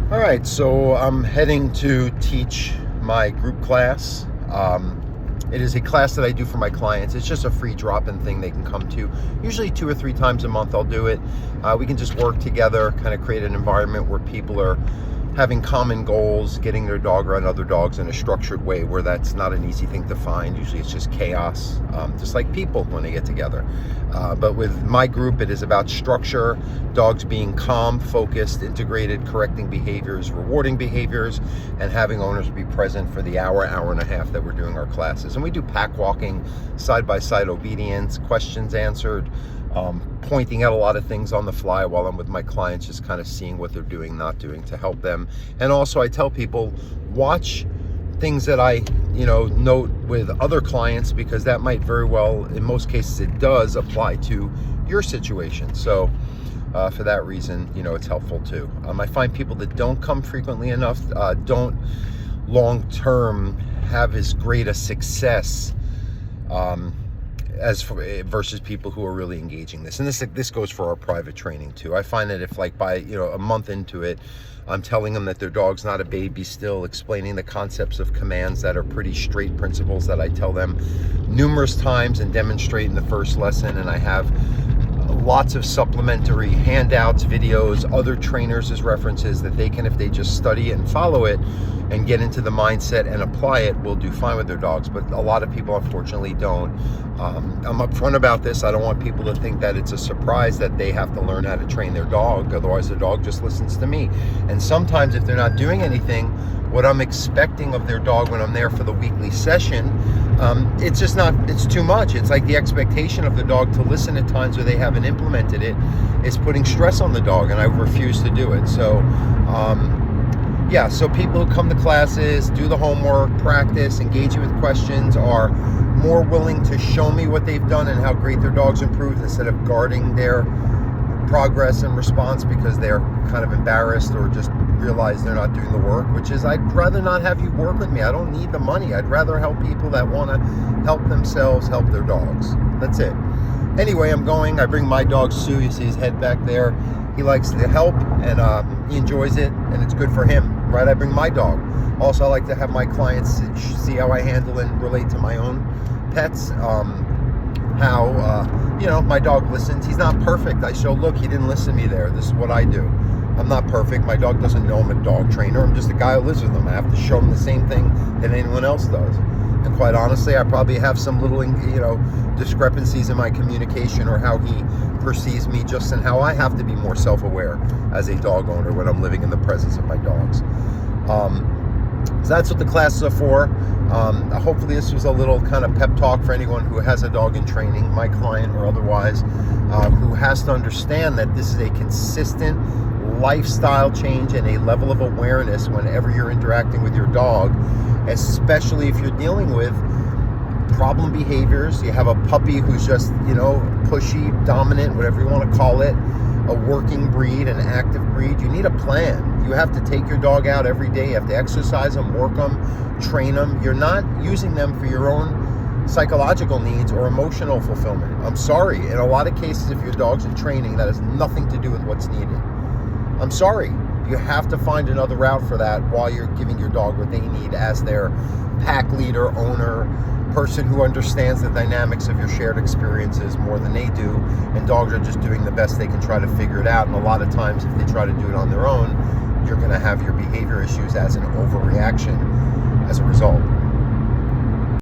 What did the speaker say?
All right, so I'm heading to teach my group class. It is a class that I do for my clients. It's just a free drop-in thing they can come to. Usually 2 or 3 times a month I'll do it. We can just work together, kind of create an environment where people are having common goals, getting their dog around other dogs in a structured way where that's not an easy thing to find. Usually it's just chaos, just like people when they get together. But with my group, it is about structure, dogs being calm, focused, integrated, correcting behaviors, rewarding behaviors, and having owners be present for the hour and a half that we're doing our classes. And we do pack walking, side-by-side obedience, questions answered, pointing out a lot of things on the fly while I'm with my clients, just kind of seeing what they're doing, not doing to help them. And also I tell people, watch things that I, note with other clients, because that might very well, in most cases it does apply to your situation. So for that reason, it's helpful too. I find people that don't come frequently enough, don't long-term have as great a success versus people who are really engaging this. And this goes for our private training too. I find that if by a month into it, I'm telling them that their dog's not a baby still, explaining the concepts of commands that are pretty straight principles that I tell them numerous times and demonstrate in the first lesson. And I have lots of supplementary handouts, videos, other trainers as references that they can, if they just study it and follow it and get into the mindset and apply it, will do fine with their dogs. But a lot of people unfortunately don't. I'm upfront about this. I don't want people to think that it's a surprise that they have to learn how to train their dog. Otherwise, the dog just listens to me. And sometimes if they're not doing anything, what I'm expecting of their dog when I'm there for the weekly session, it's just not, it's too much. It's like the expectation of the dog to listen at times where they haven't implemented it is putting stress on the dog, and I refuse to do it. So, so people who come to classes, do the homework, practice, engage with questions, are more willing to show me what they've done and how great their dog's improved instead of guarding their progress and response because they're kind of embarrassed or just realize they're not doing the work, which is, I'd rather not have you work with me. I don't need the money. I'd rather help people that want to help themselves, help their dogs. That's it. Anyway, I bring my dog Sue. You see his head back there. He likes to help, and he enjoys it, and it's good for him, right? I bring my dog. Also, I like to have my clients see how I handle and relate to my own pets. My dog listens. He's not perfect. I show, look, he didn't listen to me there. This is what I do. I'm not perfect. My dog doesn't know I'm a dog trainer. I'm just a guy who lives with him. I have to show him the same thing that anyone else does. And quite honestly, I probably have some little, discrepancies in my communication or how he perceives me, just in how I have to be more self-aware as a dog owner when I'm living in the presence of my dogs. So that's what the classes are for. Hopefully this was a little kind of pep talk for anyone who has a dog in training, my client or otherwise, who has to understand that this is a consistent lifestyle change and a level of awareness whenever you're interacting with your dog, especially if you're dealing with problem behaviors. You have a puppy who's just, pushy, dominant, whatever you want to call it, a working breed, an active breed. You need a plan. You have to take your dog out every day. You have to exercise them, work them, train them. You're not using them for your own psychological needs or emotional fulfillment. I'm sorry. In a lot of cases, if your dog's in training, that has nothing to do with what's needed. I'm sorry. You have to find another route for that while you're giving your dog what they need as their pack leader, owner, person who understands the dynamics of your shared experiences more than they do. And dogs are just doing the best they can try to figure it out. And a lot of times, if they try to do it on their own, you're going to have your behavior issues as an overreaction as a result.